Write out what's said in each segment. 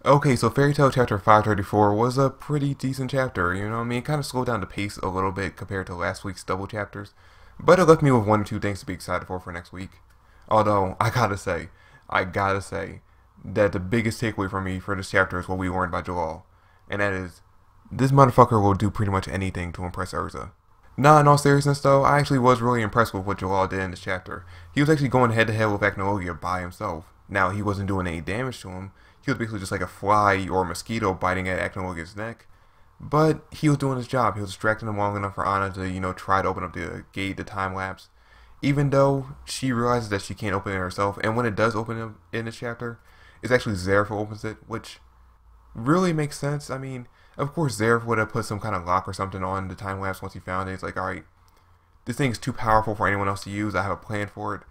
Okay, so Fairy Tail chapter 534 was a pretty decent chapter, you know what I mean? It kind of slowed down the pace a little bit compared to last week's double chapters, but it left me with one or two things to be excited for next week. Although, I gotta say, that the biggest takeaway for me for this chapter is what we learned by Jalal, and that is, this motherfucker will do pretty much anything to impress Urza. Nah, in all seriousness though, I actually was really impressed with what Jalal did in this chapter. He was actually going head to head with Acnologia by himself. Now, he wasn't doing any damage to him. He was basically just like a fly or a mosquito biting at Acnologia's neck. But he was doing his job. He was distracting him long enough for Anna to, try to open up the gate, the time lapse. Even though she realizes that she can't open it herself, and when it does open up in this chapter, it's actually Zeref who opens it, which really makes sense. I mean, of course, Zeref would have put some kind of lock or something on the time lapse once he found it. It's like, alright, this thing is too powerful for anyone else to use. I have a plan for it.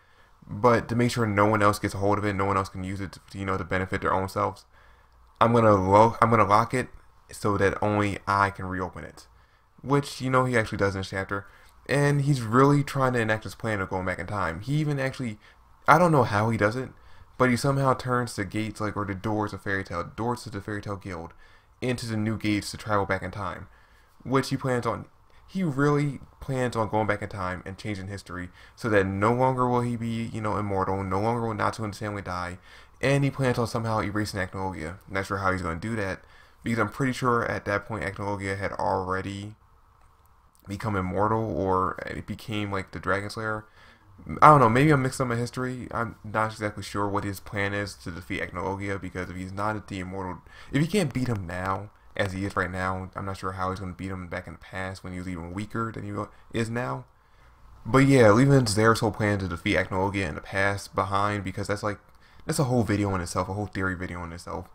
But to make sure no one else gets a hold of it, no one else can use it to benefit their own selves, I'm gonna lock it so that only I can reopen it. Which, he actually does in this chapter. And he's really trying to enact his plan of going back in time. He even actually, I don't know how he does it, but he somehow turns the gates, or the doors of Fairy Tail, doors to the Fairy Tail Guild, into the new gates to travel back in time. Which he really plans on going back in time and changing history so that no longer will he be, immortal, no longer will Natsu and his family die, and he plans on somehow erasing Acnologia. Not sure how he's going to do that, because I'm pretty sure at that point Acnologia had already become immortal, or it became like the Dragon Slayer. I don't know, maybe I'm mixed up my history. I'm not exactly sure what his plan is to defeat Acnologia, because if he's not the immortal, if he can't beat him now, as he is right now, I'm not sure how he's going to beat him back in the past when he was even weaker than he is now. But yeah, leaving Zeref's whole plan to defeat Acnologia in the past behind, because that's a whole video in itself, a whole theory video in itself.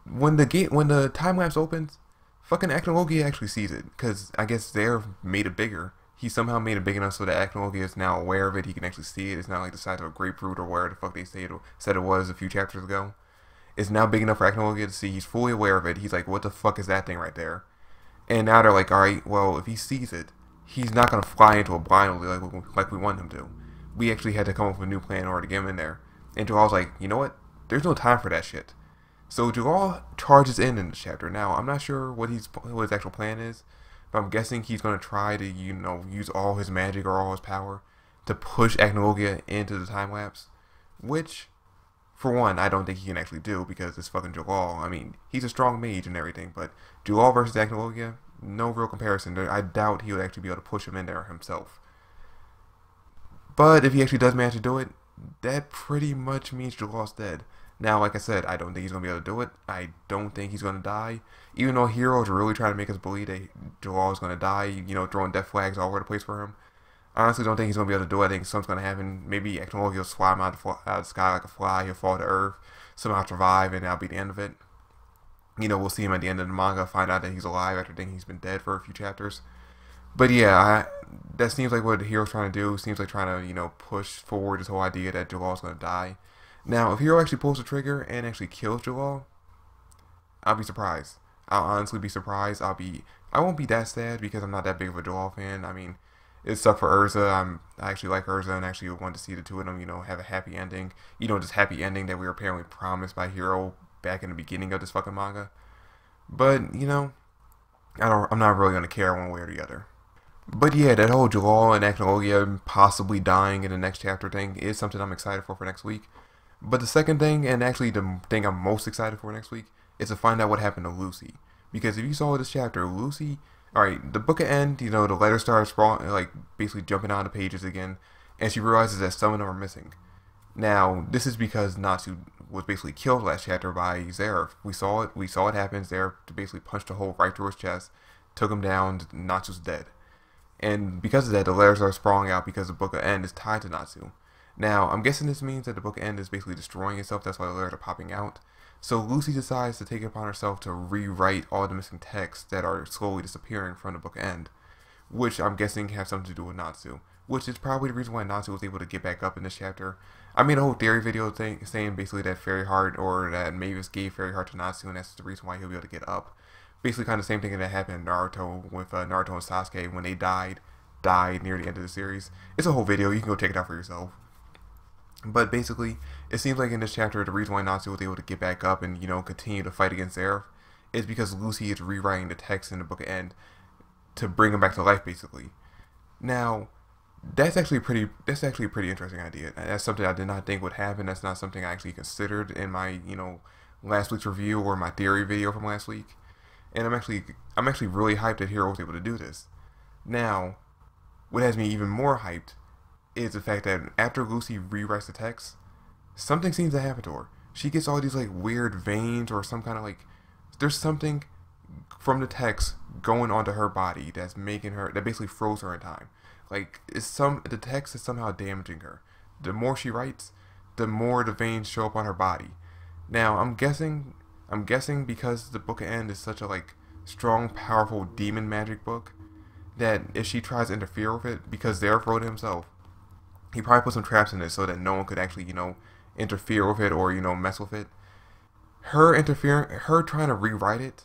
When the time lapse opens, fucking Acnologia actually sees it, because I guess Zeref made it bigger. He somehow made it big enough so that Acnologia is now aware of it. He can actually see it. It's not like the size of a grapefruit or where the fuck they said it was a few chapters ago. It's now big enough for Acnologia to see. He's fully aware of it. He's like, what the fuck is that thing right there? And now they're like, alright, well, if he sees it, he's not going to fly into it blindly like we want him to. We actually had to come up with a new plan in order to get him in there. And Jalal's like, you know what? There's no time for that shit. So Jalal charges in this chapter. Now, I'm not sure what his actual plan is, but I'm guessing he's going to try to, use all his magic or all his power to push Acnologia into the time lapse. Which, for one, I don't think he can actually do, because it's fucking Jalal. I mean, he's a strong mage and everything, but Jalal versus Acnologia, no real comparison. I doubt he would actually be able to push him in there himself. But if he actually does manage to do it, that pretty much means Jalal's dead. Now, like I said, I don't think he's going to be able to do it. I don't think he's going to die. Even though Heroes are really trying to make us believe that Jalal is going to die, throwing death flags all over the place for him. I honestly don't think he's going to be able to do it. I think something's going to happen. Maybe Acnologia will swat him out of the sky like a fly. He'll fall to earth, somehow survive, and that'll be the end of it. We'll see him at the end of the manga, find out that he's alive after thinking he's been dead for a few chapters. But yeah, that seems like what the Hero's trying to do. Seems like trying to, push forward this whole idea that Jalal's going to die. Now, if Hero actually pulls the trigger and actually kills Jalal, I'll be surprised. I'll honestly be surprised. I won't be that sad, because I'm not that big of a Jalal fan. I mean, it sucked for Urza. I actually like Urza and actually want to see the two of them, have a happy ending. This happy ending that we were apparently promised by Hero back in the beginning of this fucking manga. But, I'm not really going to care one way or the other. But yeah, that whole Jalal and Acnologia possibly dying in the next chapter thing is something I'm excited for next week. But the second thing, and actually the thing I'm most excited for next week, is to find out what happened to Lucy. Because if you saw this chapter, Lucy, alright, the book of E.N.D, the letters start basically jumping out of the pages again, and she realizes that some of them are missing. Now, this is because Natsu was basically killed last chapter by Zeref. We saw it happen. Zeref basically punched a hole right through his chest, took him down, Natsu's dead. And because of that, the letters are sprawling out, because the book of E.N.D is tied to Natsu. Now, I'm guessing this means that the book of E.N.D is basically destroying itself. That's why the letters are popping out. So Lucy decides to take it upon herself to rewrite all the missing texts that are slowly disappearing from the book of E.N.D, which I'm guessing have something to do with Natsu, which is probably the reason why Natsu was able to get back up in this chapter. I made a whole theory video thing saying basically that Fairy Heart, or that Mavis gave Fairy Heart to Natsu, and that's the reason why he'll be able to get up. Basically kind of the same thing that happened in Naruto with Naruto and Sasuke when they died near the end of the series. It's a whole video. You can go check it out for yourself. But basically, it seems like in this chapter, the reason why Natsu was able to get back up and continue to fight against Zeref is because Lucy is rewriting the text in the book of E.N.D to bring him back to life, basically. Now, that's actually a pretty interesting idea. That's something I did not think would happen. That's not something I actually considered in my last week's review or my theory video from last week. And I'm actually really hyped that Hero was able to do this. Now, what has me even more hyped is the fact that after Lucy rewrites the text, something seems to happen to her. She gets all these like weird veins or some kind of like there's something from the text going onto her body that basically froze her in time. Like the text is somehow damaging her. The more she writes, the more the veins show up on her body. Now I'm guessing because the Book of E.N.D is such a like strong, powerful demon magic book that if she tries to interfere with it, because Zeref wrote it himself, he probably put some traps in it so that no one could actually interfere with it or mess with it. Her trying to rewrite it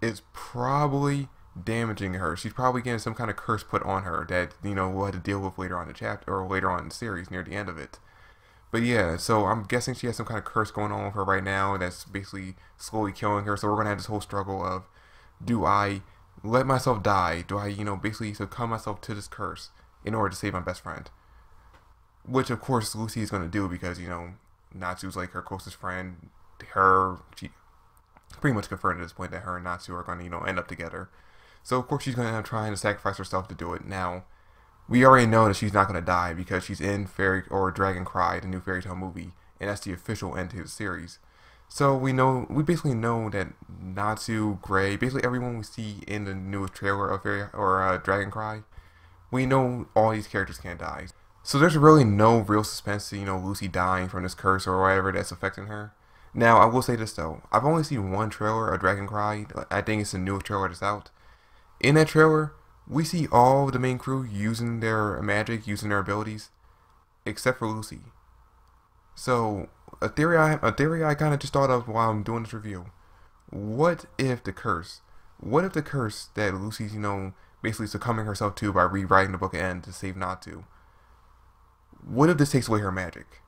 is probably damaging her. She's probably getting some kind of curse put on her that we'll have to deal with later on in the chapter or later on in the series near the end of it. But yeah, so I'm guessing she has some kind of curse going on with her right now that's basically slowly killing her. So we're gonna have this whole struggle of, do I let myself die? Do I basically succumb myself to this curse in order to save my best friend? Which of course Lucy is gonna do because Natsu's like her closest friend. She pretty much confirmed at this point that her and Natsu are going to, end up together. So of course she's going to end up trying to sacrifice herself to do it. Now, we already know that she's not going to die because she's in Dragon Cry, the new fairy tale movie, and that's the official end to the series. So we basically know that Natsu, Gray, basically everyone we see in the newest trailer of Dragon Cry, we know all these characters can't die. So there's really no real suspense to Lucy dying from this curse or whatever that's affecting her. Now, I will say this though. I've only seen one trailer of Dragon Cry. I think it's the newest trailer that's out. In that trailer, we see all the main crew using their magic, using their abilities, except for Lucy. So, a theory I kind of just thought of while I'm doing this review. What if the curse that Lucy's, basically succumbing herself to by rewriting the Book of E.N.D to save Natsu, what if this takes away her magic?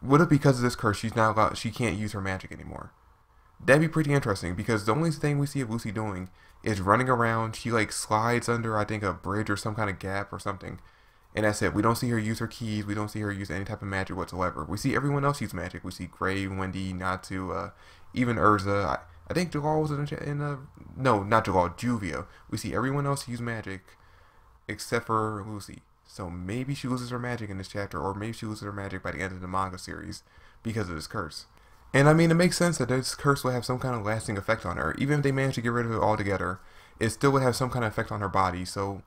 What if because of this curse she can't use her magic anymore? That'd be pretty interesting because the only thing we see of Lucy doing is running around. She like slides under I think a bridge or some kind of gap or something. And that's it. We don't see her use her keys. We don't see her use any type of magic whatsoever. We see everyone else use magic. We see Gray, Wendy, Natsu, even Urza. I think Jalal was no, not Jalal, Juvia. We see everyone else use magic except for Lucy. So maybe she loses her magic in this chapter, or maybe she loses her magic by the end of the manga series because of this curse. And I mean, it makes sense that this curse will have some kind of lasting effect on her. Even if they manage to get rid of it altogether, it still would have some kind of effect on her body. So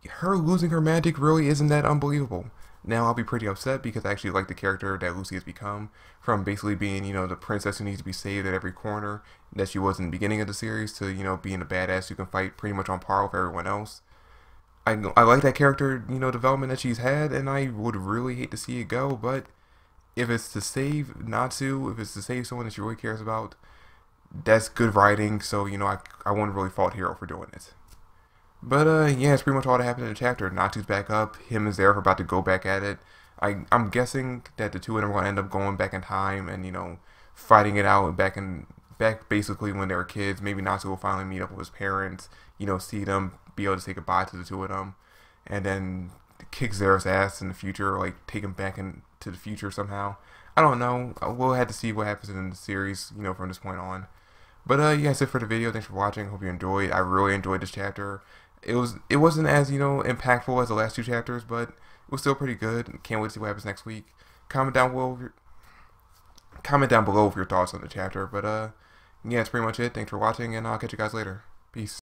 her losing her magic really isn't that unbelievable. Now I'll be pretty upset because I actually like the character that Lucy has become, from basically being, the princess who needs to be saved at every corner that she was in the beginning of the series to, being a badass who can fight pretty much on par with everyone else. I like that character, development that she's had, and I would really hate to see it go, but if it's to save Natsu, if it's to save someone that she really cares about, that's good writing, so, I wouldn't really fault Hero for doing it. But, yeah, it's pretty much all that happened in the chapter. Natsu's back up, him and Zeref are about to go back at it. I'm guessing that the two of them are going to end up going back in time and, fighting it out back basically when they were kids. Maybe Natsu will finally meet up with his parents, see them, be able to say goodbye to the two of them, and then kick Zeref's ass in the future, like take him back into the future somehow. I don't know. We'll have to see what happens in the series, from this point on. But yeah, that's it for the video. Thanks for watching. Hope you enjoyed. I really enjoyed this chapter. It wasn't as impactful as the last two chapters, but it was still pretty good. Can't wait to see what happens next week. Comment down below with your thoughts on the chapter. But yeah, that's pretty much it. Thanks for watching, and I'll catch you guys later. Peace.